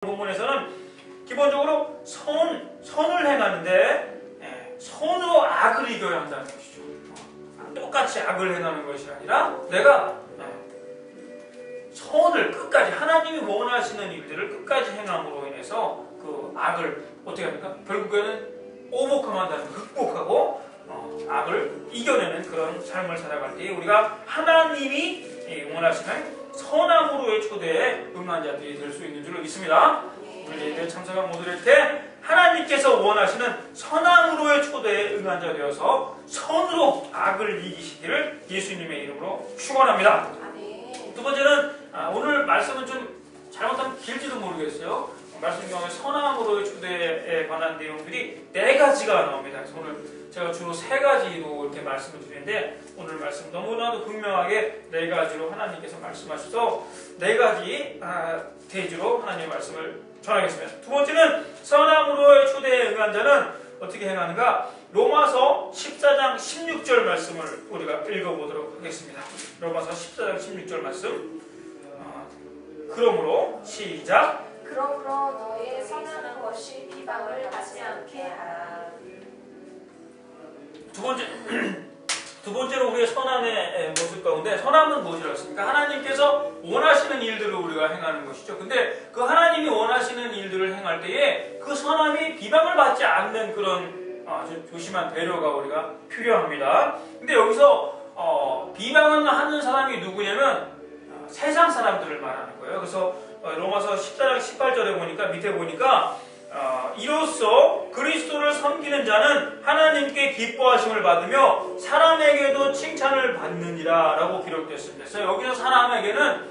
본문에서는 기본적으로 선을 행하는데 선으로 악을 이겨야 한다는 것이죠. 똑같이 악을 행하는 것이 아니라 내가 선을 끝까지 하나님이 원하시는 일들을 끝까지 행함으로 인해서 그 악을 어떻게 합니까? 결국에는 오버컴한다는 극복하고 악을 이겨내는 그런 삶을 살아갈 때 우리가 하나님이 원하시는 선함으로의 초대에 응한 자들이 될 수 있는 줄로 믿습니다. 우리 예배 참석한 모두를 때 하나님께서 원하시는 선함으로의 초대에 응한 자 되어서 선으로 악을 이기시기를 예수님의 이름으로 축원합니다. 두 번째는 오늘 말씀은 좀 잘못하면 길지도 모르겠어요. 말씀 경우에 선함으로의 초대에 관한 내용들이 4가지가 나옵니다. 그래서 오늘 제가 주로 3가지로 이렇게 말씀을 드리는데 오늘 말씀 너무나도 분명하게 4가지로 하나님께서 말씀하셔서 4가지 대지로 하나님의 말씀을 전하겠습니다. 두 번째는 선함으로의 초대에 응한 자는 어떻게 행하는가? 로마서 14장 16절 말씀을 우리가 읽어보도록 하겠습니다. 로마서 14장 16절 말씀. 그러므로 시작. 그러므로 너의 선하는 것이 비방을 받지 않게 하라. 두 번째로 우리의 선함의 모습 가운데 선함은 무엇이라고 했습니까? 하나님께서 원하시는 일들을 우리가 행하는 것이죠. 근데 그 하나님이 원하시는 일들을 행할 때에 그 선함이 비방을 받지 않는 그런 아주 조심한 배려가 우리가 필요합니다. 근데 여기서 비방을 하는 사람이 누구냐면 세상 사람들을 말하는 거예요. 그래서 로마서 14장 18절에 보니까 밑에 보니까 이로써 그리스도를 섬기는 자는 하나님께 기뻐하심을 받으며 사람에게도 칭찬을 받느니라 라고 기록되었습니다. 그래서 여기서 사람에게는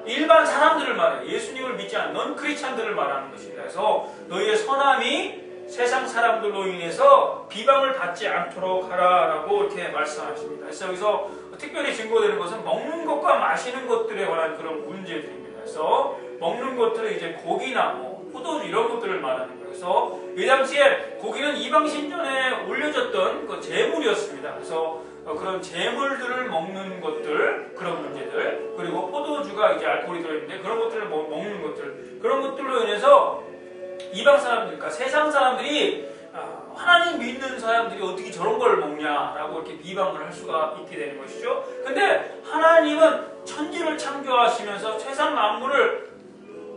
일반 사람들을 말해요. 예수님을 믿지 않는 넌 크리스찬들을 말하는 것입니다. 그래서 너희의 선함이 세상 사람들로 인해서 비방을 받지 않도록 하라라고 이렇게 말씀하십니다. 그래서 여기서 특별히 증거되는 것은 먹는 것과 마시는 것들에 관한 그런 문제들입니다. 그래서 먹는 것들은 이제 고기나 포도주 이런 것들을 말하는 거예요. 그래서 이 당시에 고기는 이방신전에 올려졌던 그 제물이었습니다. 그래서 그런 제물들을 먹는 것들, 그런 문제들, 그리고 포도주가 이제 알코올이 들어있는데 그런 것들을 먹는 것들, 그런 것들로 인해서 이방 사람들, 그러니까 세상 사람들이 하나님 믿는 사람들이 어떻게 저런 걸 먹냐라고 이렇게 비방을 할 수가 있게 되는 것이죠. 근데 하나님은 천지를 창조하시면서 세상 만물을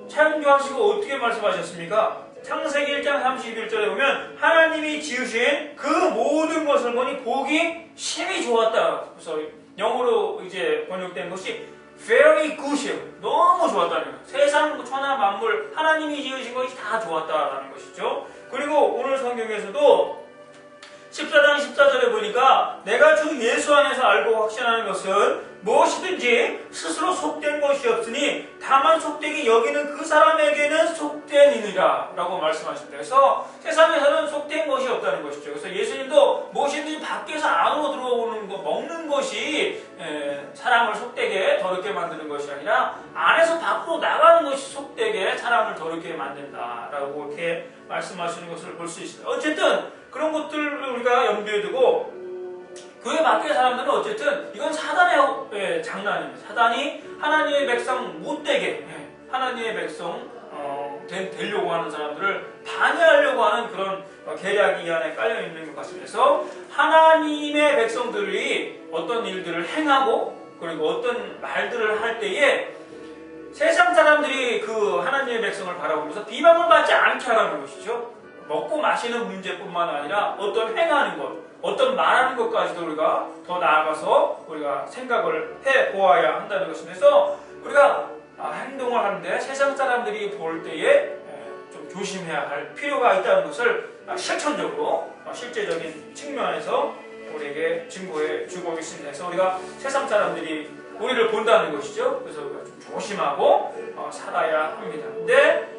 창조하시고 어떻게 말씀하셨습니까? 창세기 1장 31절에 보면 하나님이 지으신 그 모든 것을 보니 보기 심히 좋았다. 그래서 영어로 이제 번역된 것이 very good이에요. 너무 좋았다는 거예요. 세상 천하 만물 하나님이 지으신 것이 다 좋았다라는 것이죠. 그리고 오늘 성경에서도 14장 14절에 보니까 내가 주 예수 안에서 알고 확신하는 것은 무엇이든지 스스로 속된 것이 없으니 다만 속되게 여기는 그 사람에게는 속되니라 라고 말씀하십니다. 그래서 세상에서는 속된 것이 없다는 것이죠. 그래서 예수님도 무엇이든지 밖에서 안으로 들어오는 것, 먹는 것이 사람을 속되게 더럽게 만드는 것이 아니라 안에서 밖으로 나가는 것이 속되게 사람을 더럽게 만든다라고 이렇게 말씀하시는 것을 볼 수 있습니다. 어쨌든 그런 것들을 우리가 염두에 두고 교회 밖의 사람들은 어쨌든 이건 사단의 장난입니다. 사단이 하나님의 백성 못되게 하나님의 백성 되려고 하는 사람들을 방해하려고 하는 그런 계략이 이 안에 깔려있는 것 같습니다. 그래서 하나님의 백성들이 어떤 일들을 행하고 그리고 어떤 말들을 할 때에 세상 사람들이 그 하나님의 백성을 바라보면서 비방을 받지 않게 하라는 것이죠. 먹고 마시는 문제뿐만 아니라 어떤 행하는 것, 어떤 말하는 것까지도 우리가 더 나아가서 우리가 생각을 해보아야 한다는 것입니다. 그래서 우리가 행동을 하는데 세상 사람들이 볼 때에 좀 조심해야 할 필요가 있다는 것을 실천적으로 실제적인 측면에서 우리에게 증거해 주고 있습니다. 그래서 우리가 세상 사람들이 우리를 본다는 것이죠. 그래서 우리가 좀 조심하고 살아야 합니다. 근데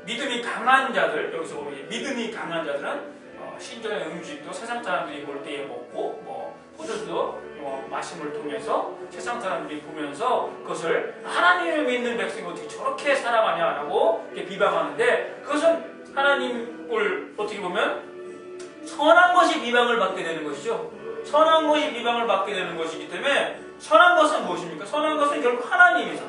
믿음이 강한 자들, 여기서 우리 믿음이 강한 자들은 신전의 음식도 세상 사람들이 볼 때에 먹고 포도주도 마심을 통해서 세상 사람들이 보면서 그것을 하나님을 믿는 백성이 어떻게 저렇게 살아가냐라고 비방하는데 그것은 하나님을 어떻게 보면 선한 것이 비방을 받게 되는 것이죠. 선한 것이 비방을 받게 되는 것이기 때문에 선한 것은 무엇입니까? 선한 것은 결국 하나님이죠.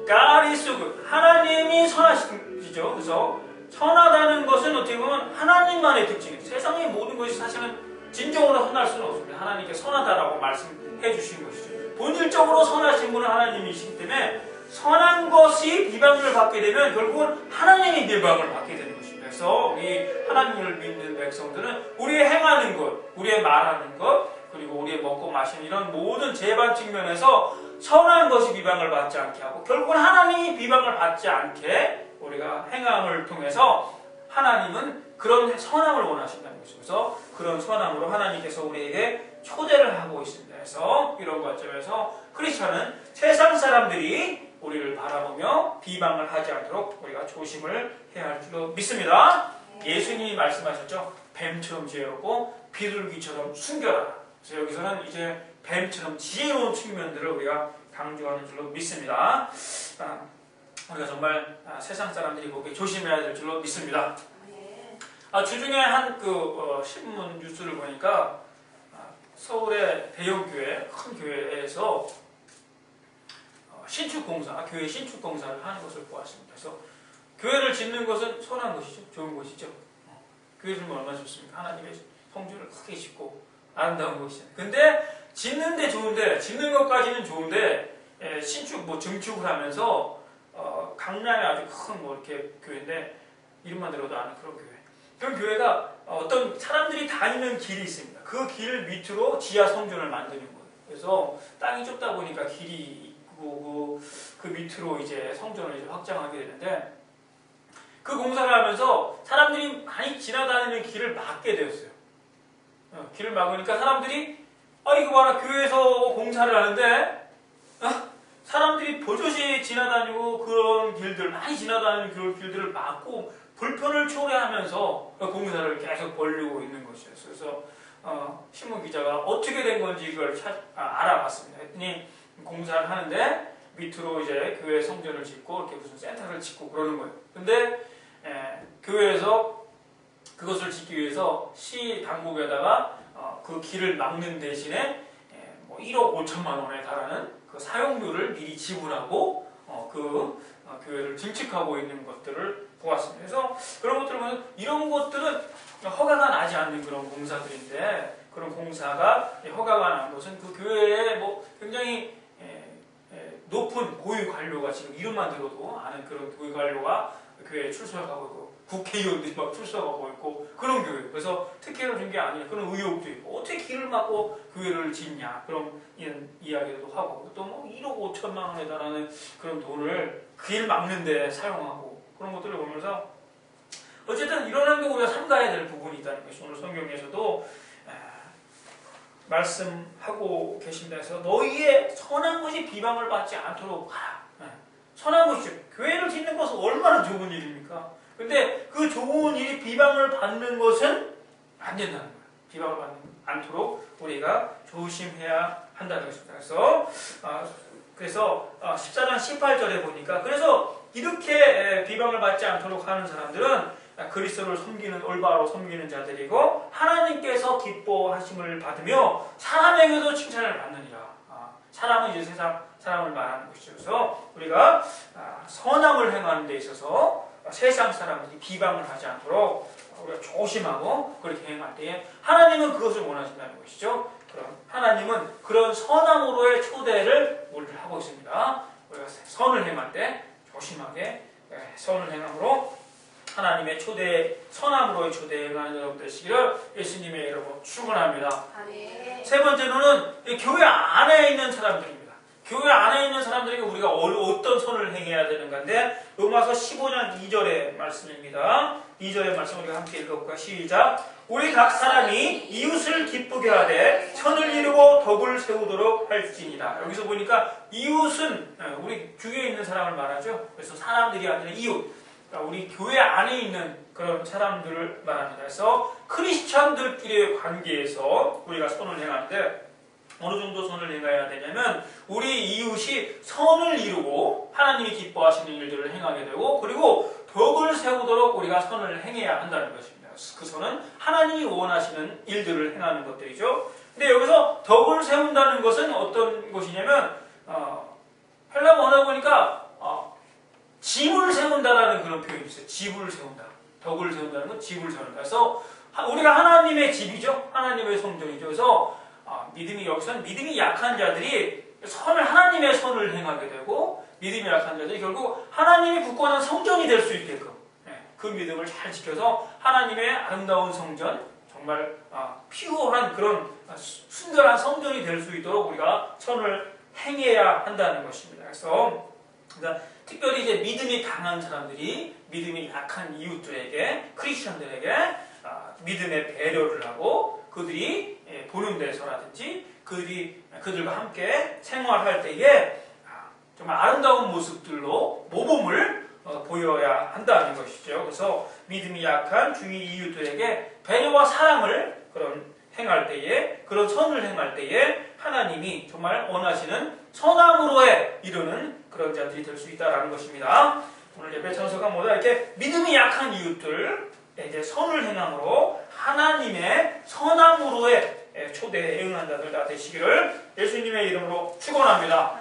God is so good. 하나님이 선하시죠. 그래서 선하다는 것은 어떻게 보면 하나님만의 특징이에요. 세상의 모든 것이 사실은 진정으로 선할 수는 없습니다. 하나님께 선하다라고 말씀해 주신 것이죠. 본질적으로 선하신 분은 하나님이시기 때문에 선한 것이 비방을 받게 되면 결국은 하나님이 비방을 받게 되는 것입니다. 그래서 우리 하나님을 믿는 백성들은 우리의 행하는 것, 우리의 말하는 것, 그리고 우리의 먹고 마시는 이런 모든 재반 측면에서 선한 것이 비방을 받지 않게 하고 결국은 하나님이 비방을 받지 않게 우리가 행함을 통해서 하나님은 그런 선함을 원하신다는 것이죠. 그래서 그런 선함으로 하나님께서 우리에게 초대를 하고 있습니다. 그래서 이런 관점에서 크리스천은 세상 사람들이 우리를 바라보며 비방을 하지 않도록 우리가 조심을 해야 할 줄로 믿습니다. 예수님이 말씀하셨죠. 뱀처럼 지혜롭고 비둘기처럼 순결하라. 그래서 여기서는 이제 뱀처럼 지혜로운 측면들을 우리가 강조하는 줄로 믿습니다. 우리가 정말 세상 사람들이 보기에 조심해야 될 줄로 믿습니다. 주중에 한 신문 뉴스를 보니까 서울의 대형 교회, 큰 교회에서 신축공사, 교회 신축공사를 하는 것을 보았습니다. 그래서 교회를 짓는 것은 선한 것이죠. 좋은 것이죠. 교회 짓는 건 얼마나 좋습니까? 하나님의 성전을 크게 짓고 아름다운 것이죠. 근데 짓는데 좋은데, 짓는 것까지는 좋은데 신축, 증축을 하면서 강남에 아주 큰 이렇게 교회인데 이름만 들어도 아는 그런 교회. 그 교회가 어떤 사람들이 다니는 길이 있습니다. 그 길 밑으로 지하 성전을 만드는 거예요. 그래서 땅이 좁다 보니까 길이 있고 그 밑으로 이제 성전을 이제 확장하게 되는데 그 공사를 하면서 사람들이 많이 지나다니는 길을 막게 되었어요. 길을 막으니까 사람들이 이거 봐라 교회에서 공사를 하는데 사람들이 버젓이 지나다니고 그런 길들 많이 지나다니는 그런 길들을 막고 불편을 초래하면서 공사를 계속 벌리고 있는 것이었어요. 그래서 신문 기자가 어떻게 된 건지 이걸 알아봤습니다. 했더니 공사를 하는데 밑으로 이제 교회 성전을 짓고 이렇게 무슨 센터를 짓고 그러는 거예요. 근데 교회에서 그것을 짓기 위해서 시 당국에다가 그 길을 막는 대신에 1억 5천만 원에 달하는 그 사용료를 미리 지불하고 교회를 증축하고 있는 것들을 보았습니다. 그래서 그런 것들을 보면 이런 것들은 허가가 나지 않는 그런 공사들인데 그런 공사가 허가가 난 것은 그 교회에 굉장히 높은 고위 관료가 지금 이름만 들어도 아는 그런 고위 관료가 교회에 출석하고 있고 국회의원들이 막 출석하고 있고 그런 교회. 그래서 특혜를 준 게 아니라 그런 의혹도 있고 어떻게 길을 막고 교회를 짓냐 그런 이야기도 하고 또 1억 5천만 원에 달하는 그런 돈을 길 막는 데 사용하고 그런 것들을 보면서 어쨌든 이런 거 우리가 삼가해야 될 부분이 있다는 것이 오늘 성경에서도 말씀하고 계신다 해서 너희의 선한 것이 비방을 받지 않도록 하라. 선한 것이죠. 교회를 짓는 것은 얼마나 좋은 일입니까? 근데 그 좋은 일이 비방을 받는 것은 안 된다는 거예요. 비방을 받지 않도록 우리가 조심해야 한다는 것입니다. 그래서 14장 18절에 보니까 그래서 이렇게 비방을 받지 않도록 하는 사람들은 그리스도를 섬기는 올바로 섬기는 자들이고 하나님께서 기뻐하심을 받으며 사람에게도 칭찬을 받느니라. 사람은 이제 세상 사람을 말하는 것이죠. 그래서 우리가 선함을 행하는 데 있어서 세상 사람들이 비방을 하지 않도록 우리가 조심하고 그렇게 행할 때에 하나님은 그것을 원하신다는 것이죠. 그럼 하나님은 그런 선함으로의 초대를 우리를 하고 있습니다. 우리가 선을 행할 때 조심하게 선을 행함으로 하나님의 초대, 선함으로의 초대에 응하는 여러분 되시기를 예수님의 이름으로 축원합니다. 세 번째로는 교회 안에 있는 사람들입니다. 교회 안에 있는 사람들에게 우리가 어떤 선을 행해야 되는가인데 로마서 15장 2절의 말씀입니다. 2절의 말씀 우리가 함께 읽어볼까요? 시작! 우리 각 사람이 이웃을 기쁘게 하되 선을 이루고 덕을 세우도록 할지니라. 여기서 보니까 이웃은 우리 주위에 있는 사람을 말하죠. 그래서 사람들이 아니라 이웃. 우리 교회 안에 있는 그런 사람들을 말합니다. 그래서 크리스천들끼리의 관계에서 우리가 선을 행하는데 어느 정도 선을 행해야 되냐면 우리 이웃이 선을 이루고 하나님이 기뻐하시는 일들을 행하게 되고 그리고 덕을 세우도록 우리가 선을 행해야 한다는 것입니다. 그 선은 하나님이 원하시는 일들을 행하는 것들이죠. 근데 여기서 덕을 세운다는 것은 어떤 것이냐면 헬라어 언어 보니까 집을 세운다라는 그런 표현이 있어요. 집을 세운다. 덕을 세운다는 건 집을 세운다. 그래서 우리가 하나님의 집이죠. 하나님의 성전이죠. 그래서 믿음이 여기서는 믿음이 약한 자들이 하나님의 선을 행하게 되고 믿음이 약한 자들이 결국 하나님이 굳건한 성전이 될 수 있게끔 그 믿음을 잘 지켜서 하나님의 아름다운 성전, 정말 피오한 그런 순결한 성전이 될 수 있도록 우리가 선을 행해야 한다는 것입니다. 그래서 특별히 이제 믿음이 강한 사람들이 믿음이 약한 이웃들에게, 크리스천들에게 믿음의 배려를 하고 그들이 보는 데서라든지 그들과 함께 생활할 때에 정말 아름다운 모습들로 모범을 보여야 한다는 것이죠. 그래서 믿음이 약한 주위 이웃들에게 배려와 사랑을 행할 때에, 그런 선을 행할 때에 하나님이 정말 원하시는 선함으로 이루는 그런 자들이 될 수 있다는 것입니다. 오늘 예배 찬송가 모두 이렇게 믿음이 약한 이웃들에게 선을 행함으로 하나님의 선함으로의 초대에 응한 자들 다 되시기를 예수님의 이름으로 축원합니다.